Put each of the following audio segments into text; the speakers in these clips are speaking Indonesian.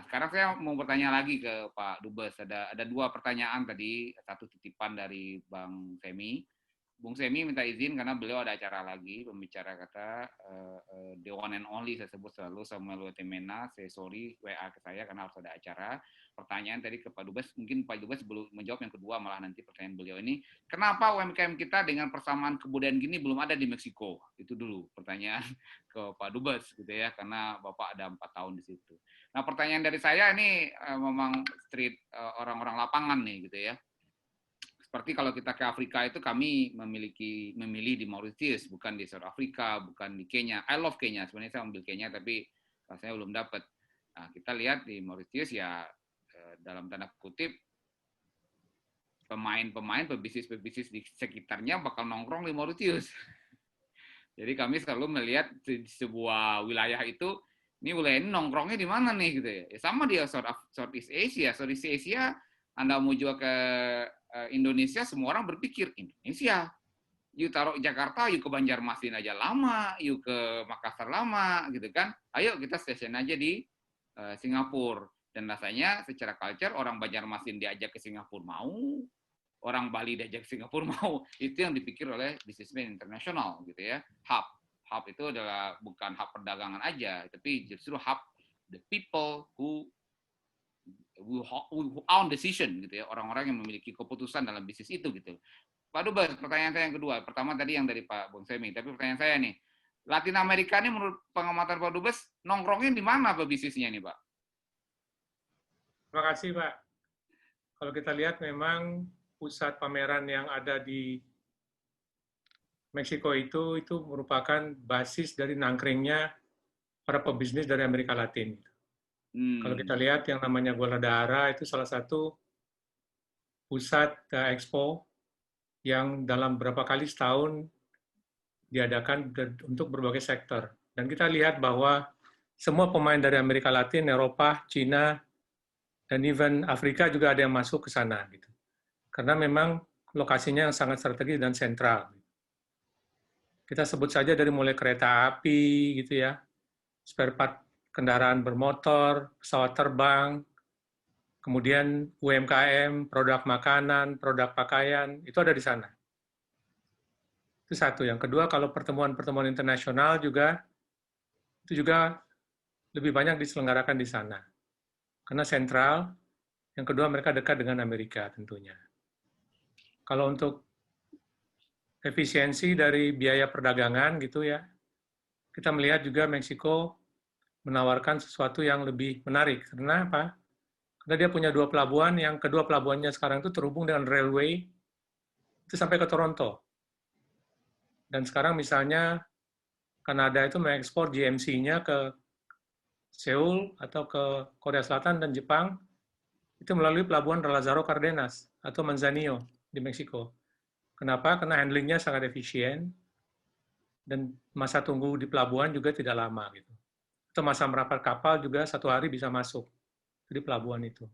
sekarang saya mau bertanya lagi ke Pak Dubes. Ada dua pertanyaan tadi, satu titipan dari Bang Semi. Bung Semi minta izin karena beliau ada acara lagi, pembicara kata the one and only, saya sebut selalu Samuel Wetemena, saya sorry WA ke saya karena harus ada acara. Pertanyaan tadi ke Pak Dubes, mungkin Pak Dubes belum menjawab yang kedua, malah nanti pertanyaan beliau ini, kenapa UMKM kita dengan persamaan kebudayaan gini belum ada di Meksiko? Itu dulu pertanyaan ke Pak Dubes gitu ya, karena Bapak ada 4 tahun di situ. Nah pertanyaan dari saya ini memang street orang-orang lapangan nih gitu ya. Seperti kalau kita ke Afrika itu kami memilih di Mauritius, bukan di South Africa, bukan di Kenya. I love Kenya, sebenarnya saya ambil Kenya tapi rasanya belum dapat. Nah, kita lihat di Mauritius ya dalam tanda kutip pemain-pemain, pebisnis di sekitarnya bakal nongkrong di Mauritius. Jadi kami selalu melihat di sebuah wilayah itu, ini wilayah ini nongkrongnya di mana nih gitu ya. Sama dia Southeast Asia, Southeast Asia Anda mau jual ke Indonesia, semua orang berpikir Indonesia. Yuk taruh Jakarta, yuk ke Banjarmasin aja lama, yuk ke Makassar lama, gitu kan. Ayo kita stasiun aja di Singapura. Dan rasanya secara culture orang Banjarmasin diajak ke Singapura mau, orang Bali diajak ke Singapura mau. Itu yang dipikir oleh bisnismen internasional, gitu ya. Hub itu adalah bukan hub perdagangan aja, tapi justru hub the people who own decision gitu ya, orang-orang yang memiliki keputusan dalam bisnis itu gitu. Pak Dubes, pertanyaan saya yang kedua, pertama tadi yang dari Pak Bung Semi, tapi pertanyaan saya nih, Latin Amerika ini menurut pengamatan Pak Dubes nongkrongnya di mana Pak bisnisnya nih Pak? Terima kasih Pak. Kalau kita lihat memang pusat pameran yang ada di Meksiko itu merupakan basis dari nangkringnya para pebisnis dari Amerika Latin. Kalau kita lihat yang namanya Guadalajara itu salah satu pusat expo yang dalam beberapa kali setahun diadakan untuk berbagai sektor. Dan kita lihat bahwa semua pemain dari Amerika Latin, Eropa, Cina, dan even Afrika juga ada yang masuk ke sana. Gitu. Karena memang lokasinya yang sangat strategis dan sentral. Kita sebut saja dari mulai kereta api, gitu ya, spare part kendaraan bermotor, pesawat terbang, kemudian UMKM, produk makanan, produk pakaian, itu ada di sana. Itu satu. Yang kedua, kalau pertemuan-pertemuan internasional juga, itu juga lebih banyak diselenggarakan di sana. Karena sentral, yang kedua mereka dekat dengan Amerika tentunya. Kalau untuk efisiensi dari biaya perdagangan gitu ya, kita melihat juga Meksiko menawarkan sesuatu yang lebih menarik. Karena apa? Karena dia punya dua pelabuhan, yang kedua pelabuhannya sekarang itu terhubung dengan railway, itu sampai ke Toronto. Dan sekarang misalnya Kanada itu mengekspor GMC-nya ke Seoul atau ke Korea Selatan dan Jepang, itu melalui pelabuhan Lázaro Cárdenas atau Manzanillo di Meksiko. Kenapa? Karena handlingnya sangat efisien, dan masa tunggu di pelabuhan juga tidak lama. Gitu. Atau masa merapat kapal juga 1 hari bisa masuk di pelabuhan itu.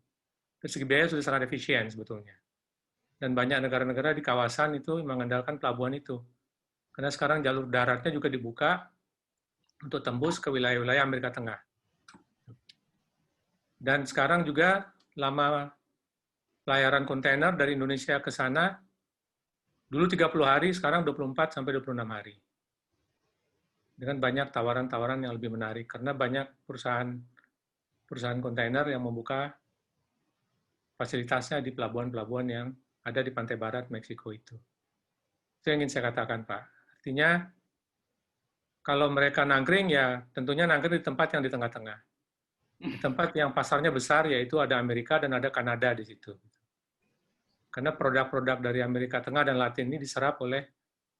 Dari segi biaya sudah sangat efisien sebetulnya. Dan banyak negara-negara di kawasan itu mengandalkan pelabuhan itu. Karena sekarang jalur daratnya juga dibuka untuk tembus ke wilayah-wilayah Amerika Tengah. Dan sekarang juga lama pelayaran kontainer dari Indonesia ke sana, dulu 30 hari, sekarang 24 sampai 26 hari. Dengan banyak tawaran-tawaran yang lebih menarik, karena banyak perusahaan kontainer yang membuka fasilitasnya di pelabuhan-pelabuhan yang ada di pantai barat Meksiko itu. Itu yang ingin saya katakan, Pak. Artinya, kalau mereka nangkring, ya tentunya nangkring di tempat yang di tengah-tengah. Di tempat yang pasarnya besar, yaitu ada Amerika dan ada Kanada di situ. Karena produk-produk dari Amerika Tengah dan Latin ini diserap oleh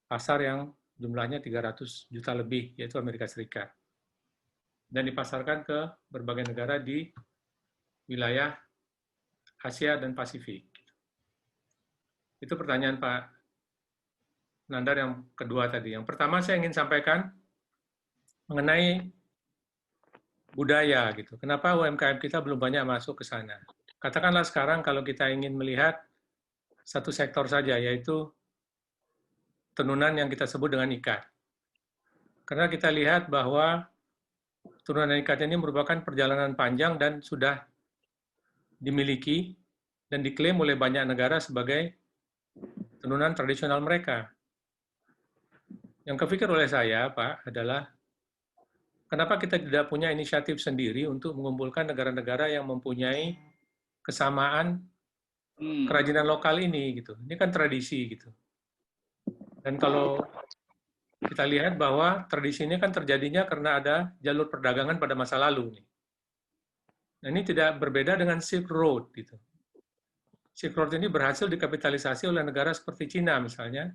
pasar yang jumlahnya 300 juta lebih, yaitu Amerika Serikat. Dan dipasarkan ke berbagai negara di wilayah Asia dan Pasifik. Itu pertanyaan Pak Nandar yang kedua tadi. Yang pertama saya ingin sampaikan mengenai budaya gitu. Kenapa UMKM kita belum banyak masuk ke sana? Katakanlah sekarang kalau kita ingin melihat satu sektor saja, yaitu tenunan yang kita sebut dengan ikat. Karena kita lihat bahwa turunan ikat ini merupakan perjalanan panjang dan sudah dimiliki dan diklaim oleh banyak negara sebagai tenunan tradisional mereka. Yang kepikir oleh saya, Pak, adalah kenapa kita tidak punya inisiatif sendiri untuk mengumpulkan negara-negara yang mempunyai kesamaan kerajinan lokal ini gitu. Ini kan tradisi gitu. Dan kalau kita lihat bahwa tradisi ini kan terjadinya karena ada jalur perdagangan pada masa lalu. Nah, ini tidak berbeda dengan Silk Road gitu. Silk Road ini berhasil dikapitalisasi oleh negara seperti Cina misalnya,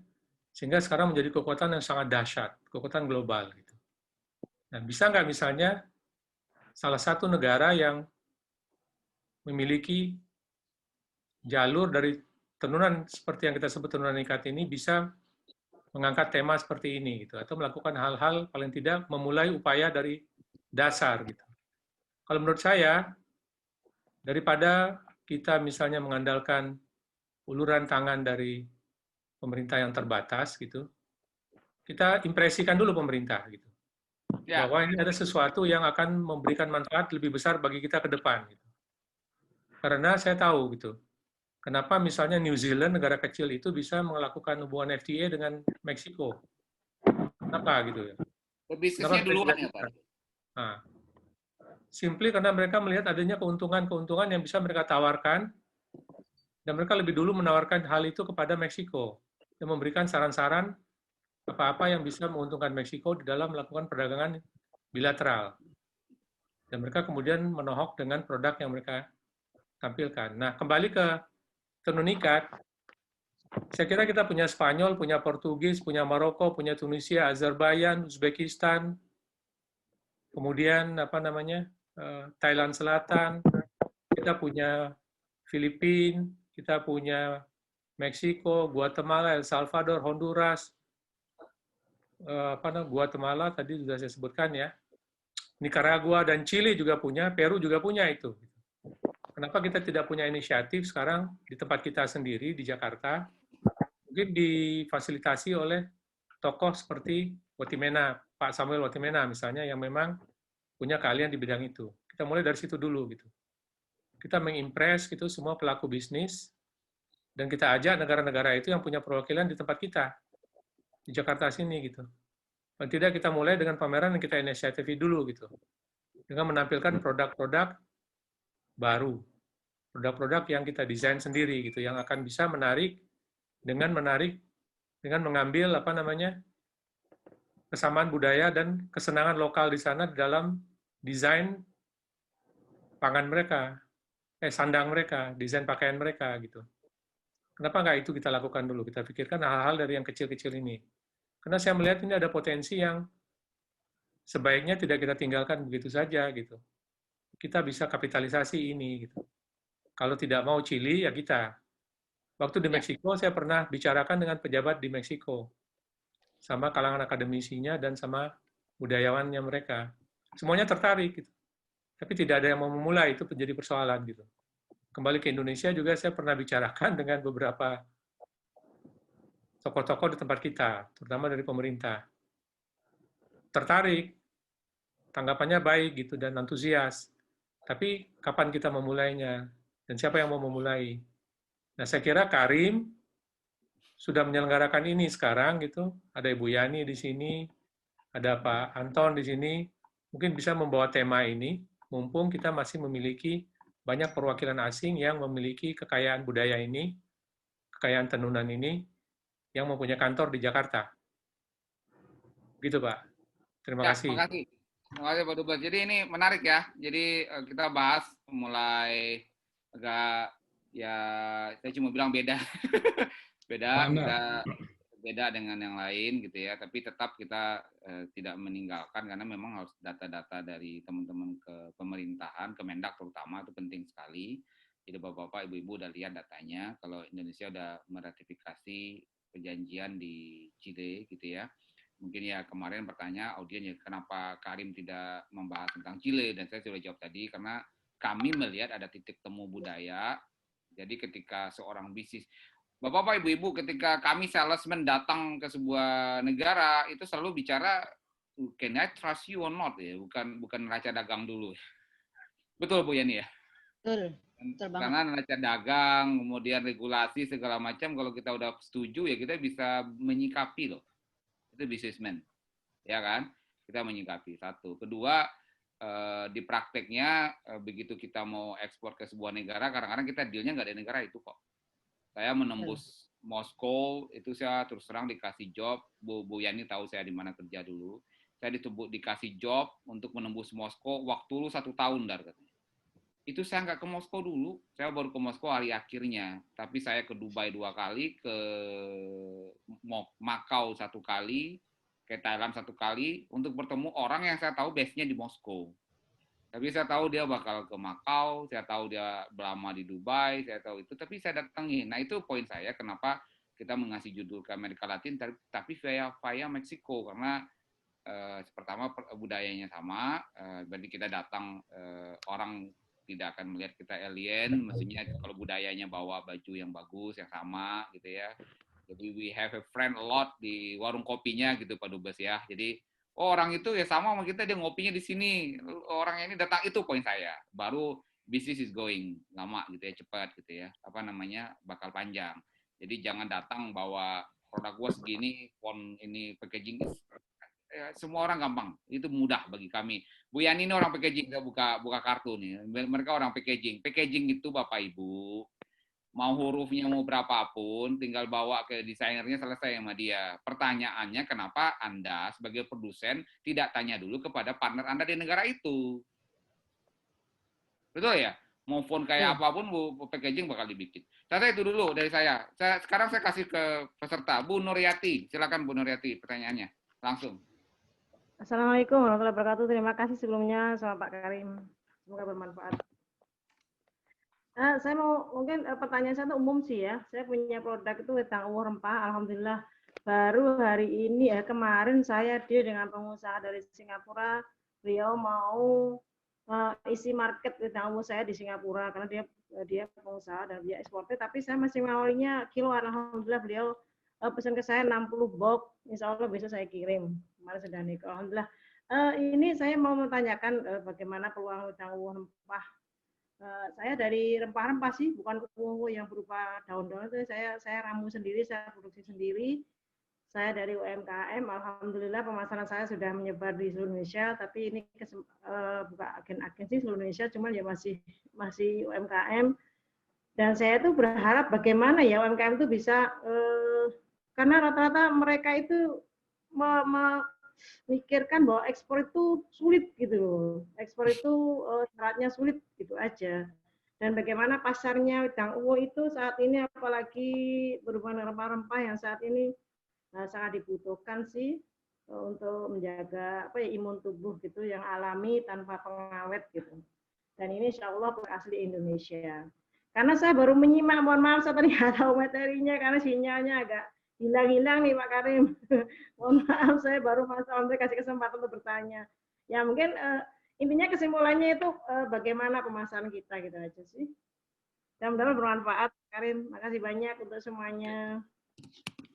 sehingga sekarang menjadi kekuatan yang sangat dahsyat, kekuatan global gitu. Nah, bisa nggak misalnya salah satu negara yang memiliki jalur dari tenunan seperti yang kita sebut tenunan ikat ini bisa mengangkat tema seperti ini gitu, atau melakukan hal-hal paling tidak memulai upaya dari dasar gitu. Kalau menurut saya, daripada kita misalnya mengandalkan uluran tangan dari pemerintah yang terbatas gitu, kita impresikan dulu pemerintah gitu, bahwa ini ada sesuatu yang akan memberikan manfaat lebih besar bagi kita ke depan gitu. Karena saya tahu gitu, kenapa misalnya New Zealand, negara kecil itu bisa melakukan hubungan FTA dengan Meksiko. Kenapa gitu ya? Bisnisnya duluan ya, Pak? Nah, simply karena mereka melihat adanya keuntungan-keuntungan yang bisa mereka tawarkan, dan mereka lebih dulu menawarkan hal itu kepada Meksiko, dan memberikan saran-saran apa-apa yang bisa menguntungkan Meksiko di dalam melakukan perdagangan bilateral. Dan mereka kemudian menohok dengan produk yang mereka tampilkan. Nah, kembali ke tenun ikat, saya kira kita punya Spanyol, punya Portugis, punya Maroko, punya Tunisia, Azerbaijan, Uzbekistan, kemudian Thailand Selatan, kita punya Filipina, kita punya Meksiko, Guatemala, El Salvador, Honduras, Guatemala tadi sudah saya sebutkan ya, Nicaragua dan Chili juga punya, Peru juga punya itu. Kenapa kita tidak punya inisiatif sekarang di tempat kita sendiri di Jakarta, mungkin difasilitasi oleh tokoh seperti Watimena, Pak Samuel Watimena misalnya, yang memang punya keahlian di bidang itu. Kita mulai dari situ dulu gitu. Kita mengimpress gitu semua pelaku bisnis, dan kita ajak negara-negara itu yang punya perwakilan di tempat kita, di Jakarta sini gitu. Dan tidak, kita mulai dengan pameran yang kita inisiatifi dulu gitu, dengan menampilkan produk-produk baru, produk-produk yang kita desain sendiri gitu, yang akan bisa menarik dengan mengambil kesamaan budaya dan kesenangan lokal di sana dalam desain pangan mereka, sandang mereka, desain pakaian mereka gitu. Kenapa nggak itu kita lakukan dulu? Kita pikirkan hal-hal dari yang kecil-kecil ini. Karena saya melihat ini ada potensi yang sebaiknya tidak kita tinggalkan begitu saja gitu. Kita bisa kapitalisasi ini gitu. Kalau tidak mau Chili, ya kita. Waktu di Meksiko, saya pernah bicarakan dengan pejabat di Meksiko, sama kalangan akademisinya dan sama budayawannya mereka. Semuanya tertarik gitu. Tapi tidak ada yang mau memulai, itu menjadi persoalan gitu. Kembali ke Indonesia juga saya pernah bicarakan dengan beberapa tokoh-tokoh di tempat kita, terutama dari pemerintah. Tertarik, tanggapannya baik gitu dan antusias. Tapi kapan kita memulainya? Dan siapa yang mau memulai? Nah, saya kira Karim sudah menyelenggarakan ini sekarang gitu. Ada Ibu Yani di sini, ada Pak Anton di sini. Mungkin bisa membawa tema ini, mumpung kita masih memiliki banyak perwakilan asing yang memiliki kekayaan budaya ini, kekayaan tenunan ini, yang mempunyai kantor di Jakarta. Gitu, Pak. Terima kasih. Terima kasih. Terima kasih, Pak Dubes. Jadi ini menarik ya. Jadi kita bahas mulai agak, ya saya cuma bilang beda. beda dengan yang lain gitu ya, tapi tetap kita tidak meninggalkan, karena memang harus data-data dari teman-teman ke pemerintahan, Kemendak terutama, itu penting sekali. Jadi Bapak-bapak, Ibu-ibu udah lihat datanya, kalau Indonesia udah meratifikasi perjanjian di Chile gitu ya. Mungkin ya kemarin bertanya audiens ya, kenapa Karim tidak membahas tentang Chile, dan saya sudah jawab tadi, karena kami melihat ada titik temu budaya. Jadi ketika seorang bisnis, Bapak-bapak, Ibu-ibu, ketika kami salesman datang ke sebuah negara, itu selalu bicara can I trust you or not ya, bukan neraca dagang dulu. Betul Bu Yani ya? Betul. Betul banget. Karena neraca dagang, kemudian regulasi segala macam, kalau kita udah setuju ya kita bisa menyikapi loh. Itu businessman, ya kan? Kita menyikapi. Satu. Kedua, di prakteknya begitu kita mau ekspor ke sebuah negara, kadang-kadang kita dealnya nggak di negara itu kok. Saya menembus Moskow, itu saya terus terang dikasih job, Bu Yani tahu saya di mana kerja dulu. Saya dikasih job untuk menembus Moskow, waktu lu 1 tahun Dar katanya. Itu saya nggak ke Moskow dulu, saya baru ke Moskow hari akhirnya. Tapi saya ke Dubai 2 kali, ke Macau 1 kali, ke Thailand 1 kali, untuk bertemu orang yang saya tahu base-nya di Moskow. Tapi saya tahu dia bakal ke Macau, saya tahu dia lama di Dubai, saya tahu itu, tapi saya datangin. Nah itu poin saya kenapa kita mengasih judul ke Amerika Latin, tapi via Meksiko, karena pertama budayanya sama, berarti kita datang, orang tidak akan melihat kita alien, maksudnya kalau budayanya bawa baju yang bagus, yang sama gitu ya. Jadi we have a friend a lot di warung kopinya gitu Pak Dubes ya. Jadi orang itu ya sama kita, dia ngopinya di sini, orang ini datang, itu poin saya. Baru business is going lama gitu ya, cepat gitu ya. Bakal panjang. Jadi jangan datang bawa produk gua segini, font ini, packaging, semua orang gampang. Itu mudah bagi kami. Bu Yani ini orang packaging, kita buka kartu nih. Mereka orang packaging. Packaging itu Bapak Ibu, mau hurufnya mau berapapun, tinggal bawa ke desainernya, selesai sama dia. Pertanyaannya, kenapa Anda sebagai produsen tidak tanya dulu kepada partner Anda di negara itu? Betul ya? Mau font kayak apapun, Bu, packaging bakal dibikin. Saya itu dulu dari saya. Sekarang saya kasih ke peserta. Bu Nuryati, silakan Bu Nuryati, pertanyaannya. Langsung. Assalamualaikum warahmatullahi wabarakatuh. Terima kasih sebelumnya sama Pak Karim. Semoga bermanfaat. Saya mau mungkin pertanyaan saya itu umum sih ya. Saya punya produk itu wedang uwoh rempah. Alhamdulillah baru hari ini kemarin saya deal dengan pengusaha dari Singapura. Beliau mau isi market wedang uwoh saya di Singapura karena dia pengusaha dan dia ekspornya. Tapi saya masih mengawalinya kilo. Alhamdulillah beliau pesan ke saya 60 box. Insya Allah besok saya kirim. Kemarin sudah nih. Alhamdulillah. Ini saya mau menanyakan bagaimana peluang wedang uwoh rempah. Saya dari rempah-rempah sih, bukan uwoh yang berupa daun-daun itu. Saya ramu sendiri, saya produksi sendiri. Saya dari UMKM. Alhamdulillah pemasaran saya sudah menyebar di seluruh Indonesia. Tapi ini bukan agen-agen sih seluruh Indonesia, cuman ya masih UMKM. Dan saya itu berharap bagaimana ya UMKM itu bisa karena rata-rata mereka itu memikirkan bahwa ekspor itu sulit gitu loh. Ekspor itu syaratnya sulit gitu aja. Dan bagaimana pasarnya wedang uwoh itu saat ini, apalagi berhubungan dengan rempah-rempah yang saat ini sangat dibutuhkan sih untuk menjaga imun tubuh gitu yang alami tanpa pengawet gitu. Dan ini insya Allah asli Indonesia. Karena saya baru menyimak, mohon maaf saya tadi nggak tahu materinya karena sinyalnya agak hilang-hilang nih Pak Karim. Mohon maaf, saya baru masuk, kasih kesempatan untuk bertanya. Ya mungkin intinya kesimpulannya itu bagaimana pemasaran kita gitu aja sih. Mudah-mudahan bermanfaat, Karim. Makasih banyak untuk semuanya.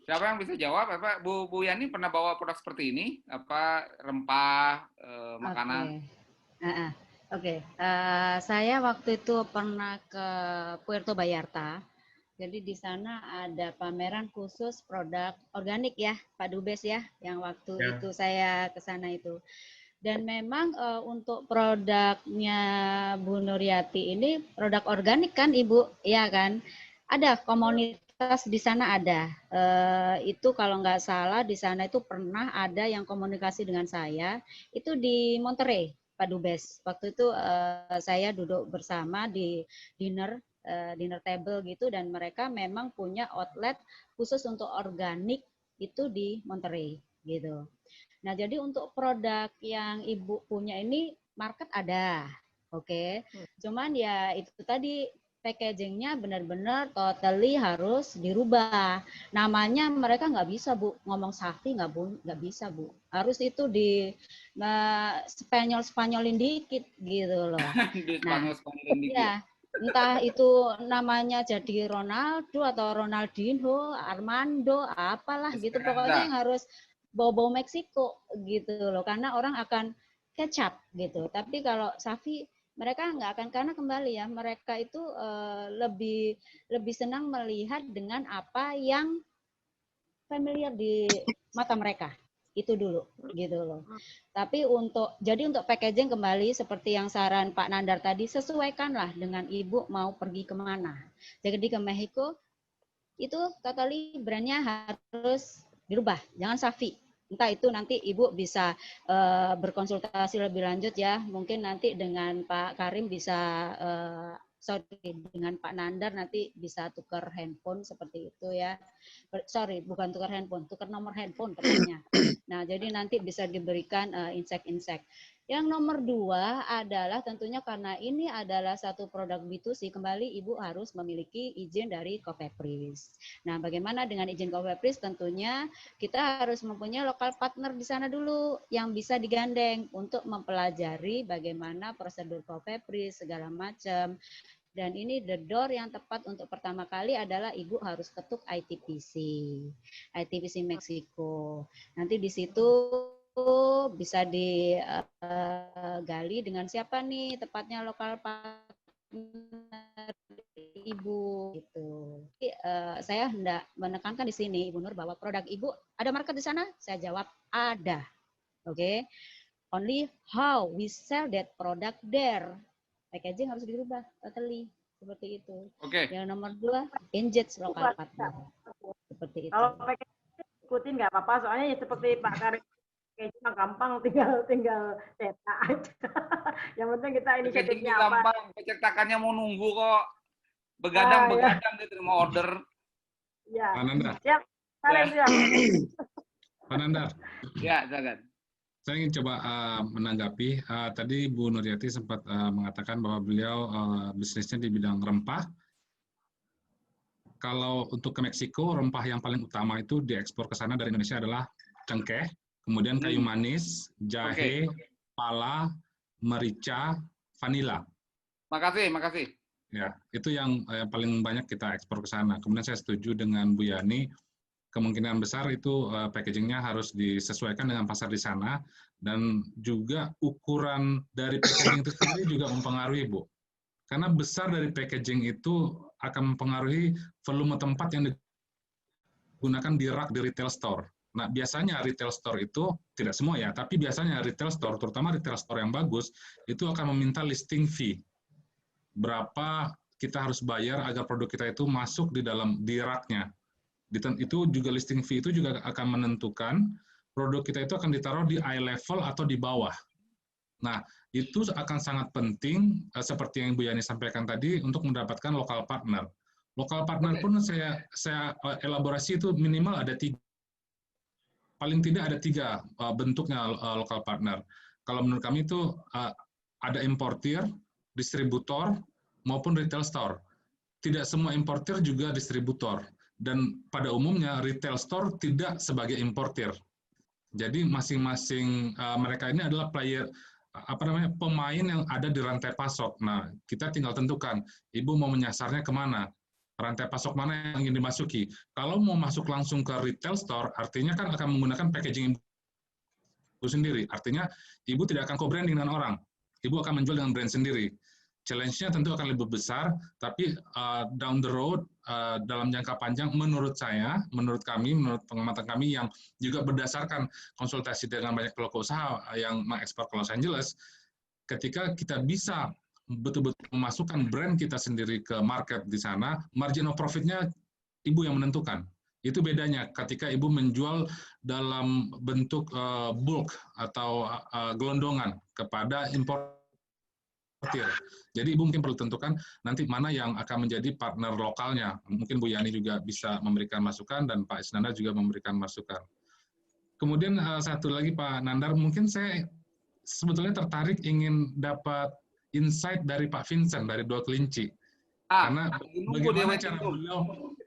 Siapa yang bisa jawab? Apa Bu Yani pernah bawa produk seperti ini? Apa rempah, makanan? Oke. Saya waktu itu pernah ke Puerto Vallarta. Jadi di sana ada pameran khusus produk organik ya, Pak Dubes ya, yang waktu itu saya ke sana itu. Dan memang untuk produknya Bu Nuryati ini produk organik kan Ibu, ya kan? Ada komunitas di sana ada. Itu kalau nggak salah di sana itu pernah ada yang komunikasi dengan saya, itu di Monterey, Pak Dubes. Waktu itu saya duduk bersama di dinner table gitu, dan mereka memang punya outlet khusus untuk organik itu di Monterey gitu. Nah jadi untuk produk yang Ibu punya ini market ada, oke. Cuman ya itu tadi packagingnya benar-benar totally harus dirubah. Namanya mereka nggak bisa Bu ngomong sakti, nggak bisa Bu. Harus itu di Spanyolin dikit gitu loh. Spanyolin dikit. Ya. Entah itu namanya jadi Ronaldo atau Ronaldinho, Armando, apalah gitu. Pokoknya yang harus bau-bau Meksiko gitu loh, karena orang akan kecap gitu. Tapi kalau Safi mereka nggak akan, karena kembali ya mereka itu lebih senang melihat dengan apa yang familiar di mata mereka itu dulu gitu loh. Tapi untuk packaging kembali seperti yang saran Pak Nandar tadi, sesuaikanlah dengan ibu mau pergi kemana. Jadi ke Meksiko itu totally brandnya harus dirubah, jangan Safi. Entah itu nanti ibu bisa berkonsultasi lebih lanjut ya, mungkin nanti dengan Pak Karim bisa dengan Pak Nandar nanti bisa tukar handphone seperti itu ya. Sorry, bukan tukar handphone, tukar nomor handphone tepatnya. Nah, jadi nanti bisa diberikan insight-insight. Yang nomor 2 adalah tentunya karena ini adalah satu produk B2C, kembali Ibu harus memiliki izin dari Cofepris. Nah, bagaimana dengan izin Cofepris? Tentunya kita harus mempunyai lokal partner di sana dulu yang bisa digandeng untuk mempelajari bagaimana prosedur Cofepris, segala macam. Dan ini the door yang tepat untuk pertama kali adalah Ibu harus ketuk ITPC Meksiko. Nanti di situ bisa digali dengan siapa nih tepatnya lokal partner Ibu gitu. Jadi, saya hendak menekankan di sini Ibu Nur bahwa produk Ibu ada market di sana? Saya jawab ada. Oke. Only how we sell that product there. Packaging harus dirubah totally seperti itu. Oke. Yang nomor 2, engage lokal partner. Seperti itu. Kalau packaging ikutin nggak apa-apa, soalnya ya seperti Pak Karim, kayaknya gampang, tinggal cetak aja. Yang penting kita inisiatifnya apa? Gampang, pencetakannya mau nunggu kok. Begadang dia terima order. Iya. Pak Nandar. Siap. Siap. Pak Nandar. Ya, silakan. Saya ingin coba menanggapi, tadi Bu Nuryati sempat mengatakan bahwa beliau bisnisnya di bidang rempah. Kalau untuk ke Meksiko, rempah yang paling utama itu diekspor ke sana dari Indonesia adalah cengkeh, kemudian kayu manis, jahe, pala, merica, vanila. Makasih. Ya, itu yang paling banyak kita ekspor ke sana. Kemudian saya setuju dengan Bu Yani, kemungkinan besar itu packagingnya harus disesuaikan dengan pasar di sana, dan juga ukuran dari packaging itu sendiri juga mempengaruhi, Bu. Karena besar dari packaging itu akan mempengaruhi volume tempat yang digunakan di rak di retail store. Nah, biasanya retail store itu, tidak semua ya, tapi biasanya retail store, terutama retail store yang bagus, itu akan meminta listing fee. Berapa kita harus bayar agar produk kita itu masuk di raknya. Itu juga listing fee itu juga akan menentukan produk kita itu akan ditaruh di eye level atau di bawah. Nah, itu akan sangat penting seperti yang Bu Yani sampaikan tadi untuk mendapatkan lokal partner. Lokal partner pun saya elaborasi itu minimal ada 3. Paling tidak ada 3 bentuknya lokal partner. Kalau menurut kami itu ada importir, distributor, maupun retail store. Tidak semua importir juga distributor. Dan pada umumnya retail store tidak sebagai importir. Jadi masing-masing mereka ini adalah pemain yang ada di rantai pasok. Nah, kita tinggal tentukan, Ibu mau menyasarnya kemana? Rantai pasok mana yang ingin dimasuki? Kalau mau masuk langsung ke retail store, artinya kan akan menggunakan packaging Ibu sendiri. Artinya, Ibu tidak akan co-branding dengan orang. Ibu akan menjual dengan brand sendiri. Challenge-nya tentu akan lebih besar, tapi down the road, dalam jangka panjang, menurut saya, menurut kami, menurut pengamatan kami yang juga berdasarkan konsultasi dengan banyak pelaku usaha yang mengekspor ke Los Angeles, ketika kita bisa betul-betul memasukkan brand kita sendiri ke market di sana, margin of profit-nya Ibu yang menentukan. Itu bedanya ketika Ibu menjual dalam bentuk bulk atau gelondongan kepada importir. Jadi Ibu mungkin perlu tentukan nanti mana yang akan menjadi partner lokalnya. Mungkin Bu Yani juga bisa memberikan masukan dan Pak Isnandar juga memberikan masukan. Kemudian satu lagi Pak Nandar, mungkin saya sebetulnya tertarik ingin dapat insight dari Pak Vincent dari Dua Kelinci. Karena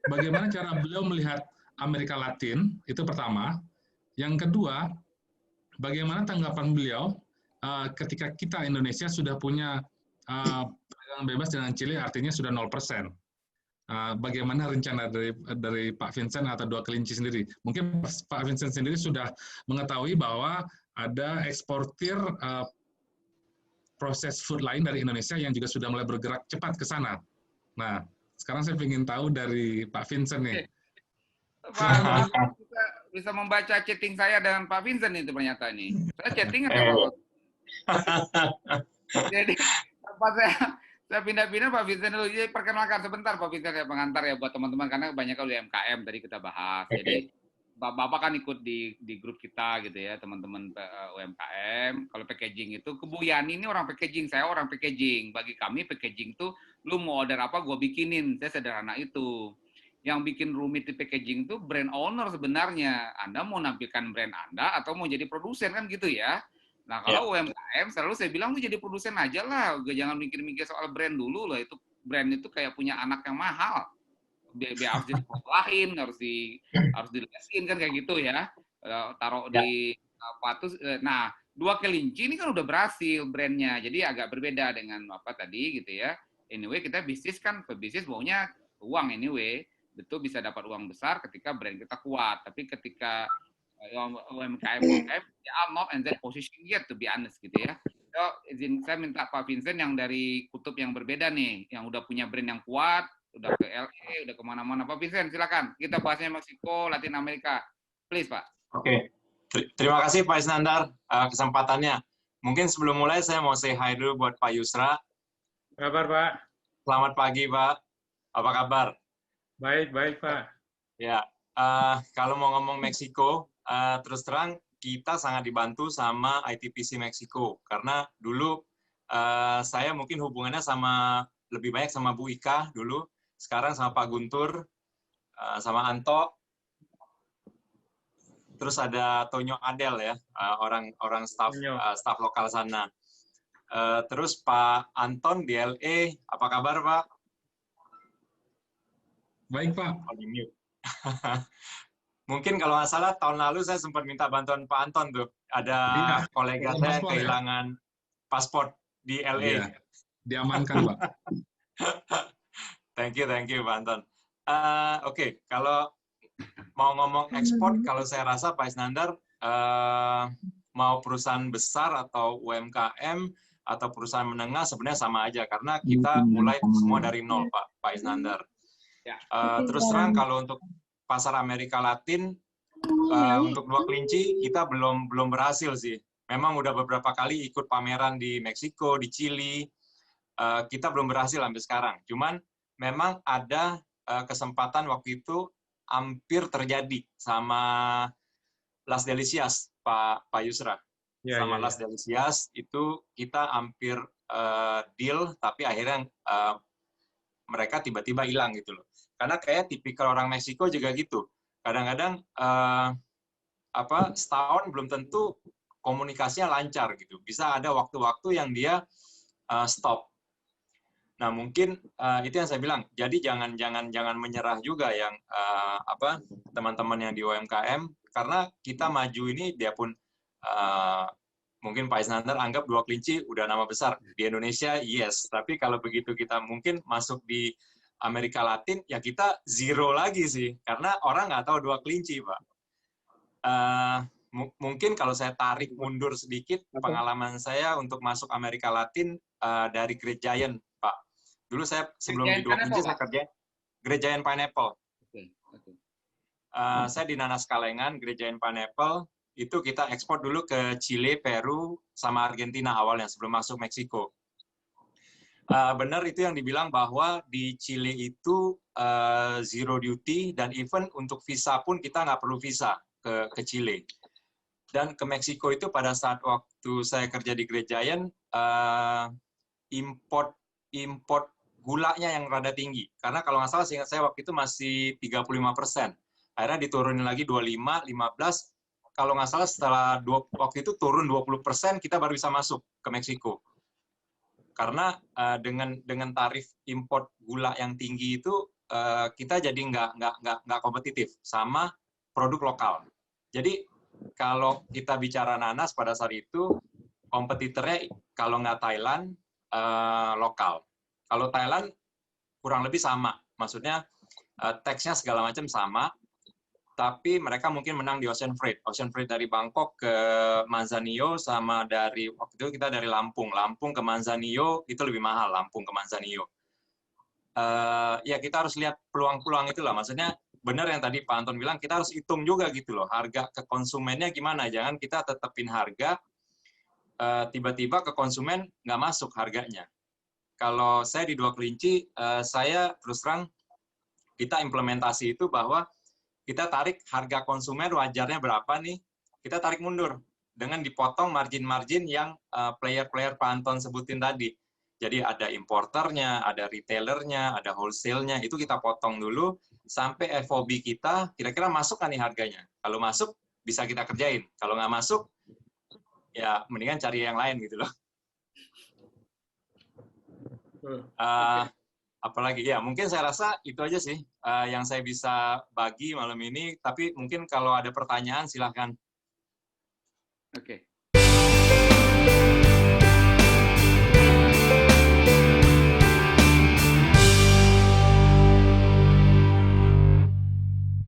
bagaimana cara beliau melihat Amerika Latin, itu pertama. Yang kedua, bagaimana tanggapan beliau ketika kita Indonesia sudah punya perdagangan bebas dengan Chili, artinya sudah 0%. bagaimana rencana dari Pak Vincent atau Dua Kelinci sendiri? Mungkin Pak Vincent sendiri sudah mengetahui bahwa ada eksportir proses food lain dari Indonesia yang juga sudah mulai bergerak cepat ke sana. Nah, sekarang saya ingin tahu dari Pak Vincent nih. Pak bisa membaca chatting saya dengan Pak Vincent itu ternyata nih. Saya chattingan ya Pak. Jadi pas saya pindah-pindah Pak Vincent dulu. Jadi perkenalkan sebentar Pak Vincent ya, pengantar ya buat teman-teman karena banyak UMKM tadi kita bahas. Jadi Bapak kan ikut di grup kita gitu ya, teman-teman UMKM. Kalau packaging itu, Bu Yani ini orang packaging, saya orang packaging. Bagi kami packaging tuh, lu mau order apa, gue bikinin. Saya sederhana itu. Yang bikin rumit di packaging itu brand owner sebenarnya. Anda mau nampilkan brand Anda atau mau jadi produsen kan gitu ya. Nah kalau UMKM selalu saya bilang lu jadi produsen aja lah. Jangan mikir-mikir soal brand dulu lah. Itu brand itu kayak punya anak yang mahal. Harus disekolahin, harus dilesin kan kayak gitu ya. Taruh di patus. Nah, Dua Kelinci ini kan udah berhasil brandnya. Jadi agak berbeda dengan apa tadi gitu ya. Anyway kita bisnis kan pebisnis maunya uang anyway. Betul bisa dapat uang besar ketika brand kita kuat. Tapi ketika UMKM they are not in that position yet to be honest gitu ya. So, izin saya minta Pak Vincent yang dari kutub yang berbeda nih, yang udah punya brand yang kuat, udah ke LA, udah kemana-mana. Pak Vincent silakan. Kita bahasnya Meksiko, Latin Amerika. Please Pak. Oke. Terima kasih Pak Isnandar kesempatannya. Mungkin sebelum mulai saya mau say hi dulu buat Pak Yusra. Kabar Pak? Selamat pagi Pak. Apa kabar? Baik Pak. Ya, kalau mau ngomong Meksiko, terus terang kita sangat dibantu sama ITPC Meksiko karena dulu saya mungkin hubungannya lebih banyak sama Bu Ika dulu, sekarang sama Pak Guntur, sama Anto, terus ada Tonyo Adel ya, orang staff lokal sana. Terus Pak Anton di LA, apa kabar Pak? Baik Pak. Mungkin kalau nggak salah tahun lalu saya sempat minta bantuan Pak Anton tuh. Ada kolega saya kehilangan paspor di LA. Iya, diamankan Pak. Thank you Pak Anton. Oke, kalau mau ngomong ekspor, kalau saya rasa Pak Isnandar mau perusahaan besar atau UMKM atau perusahaan menengah sebenarnya sama aja karena kita mulai semua dari nol Pak Isnandar. Terus terang kalau untuk pasar Amerika Latin untuk Dua Kelinci kita belum berhasil sih. Memang udah beberapa kali ikut pameran di Meksiko, di Chili, kita belum berhasil sampai sekarang. Cuman memang ada kesempatan waktu itu hampir terjadi sama Las Delicias, Pak Yusra. Sama Las Delicias itu kita hampir deal, tapi akhirnya mereka tiba-tiba hilang gitu loh. Karena kayak tipikal orang Meksiko juga gitu. Kadang-kadang setahun belum tentu komunikasinya lancar gitu. Bisa ada waktu-waktu yang dia stop. Nah, mungkin itu yang saya bilang. Jadi jangan menyerah juga yang teman-teman yang di UMKM karena kita maju ini dia pun mungkin Pak Isnandar anggap Dua Kelinci udah nama besar di Indonesia, yes. Tapi kalau begitu kita mungkin masuk di Amerika Latin, ya kita zero lagi sih. Karena orang nggak tahu Dua Kelinci, Pak. Mungkin kalau saya tarik mundur sedikit, pengalaman saya untuk masuk Amerika Latin dari Great Giant, Pak. Dulu saya sebelum di Dua Kelinci, saya kerja Great Giant Pineapple. Saya di Nanas Kalengan, Great Giant Pineapple. Itu kita ekspor dulu ke Chile, Peru, sama Argentina awalnya sebelum masuk Meksiko. Benar itu yang dibilang bahwa di Chile itu zero duty dan even untuk visa pun kita nggak perlu visa ke Chile. Dan ke Meksiko itu pada saat waktu saya kerja di Great Giant, import gulanya yang rada tinggi. Karena kalau nggak salah seingat saya waktu itu masih 35%. Akhirnya diturunin lagi 25, 15%. Kalau nggak salah setelah waktu itu turun 20%, kita baru bisa masuk ke Meksiko. Karena dengan tarif import gula yang tinggi itu, kita jadi nggak kompetitif sama produk lokal. Jadi kalau kita bicara nanas pada saat itu, kompetitornya kalau nggak Thailand, lokal. Kalau Thailand kurang lebih sama. maksudnya tax-nya segala macam sama, tapi mereka mungkin menang di Ocean Freight. Ocean Freight dari Bangkok ke Manzanillo sama dari, waktu itu kita dari Lampung ke Manzanillo itu lebih mahal, Lampung ke Manzanillo. Ya kita harus lihat peluang-peluang itulah, maksudnya benar yang tadi Pak Anton bilang, kita harus hitung juga gitu loh, harga ke konsumennya gimana, jangan kita tetepin harga, tiba-tiba ke konsumen nggak masuk harganya. Kalau saya di Dua Kelinci, saya terus terang, kita implementasi itu bahwa kita tarik harga konsumen wajarnya berapa nih, kita tarik mundur dengan dipotong margin-margin yang player-player Pak Anton sebutin tadi. Jadi ada importernya, ada retailernya, ada wholesale-nya, itu kita potong dulu sampai FOB kita kira-kira masuk kan nih harganya. Kalau masuk bisa kita kerjain, kalau nggak masuk ya mendingan cari yang lain gitu loh. Apalagi ya mungkin saya rasa itu aja sih yang saya bisa bagi malam ini, tapi mungkin kalau ada pertanyaan silahkan. Oke.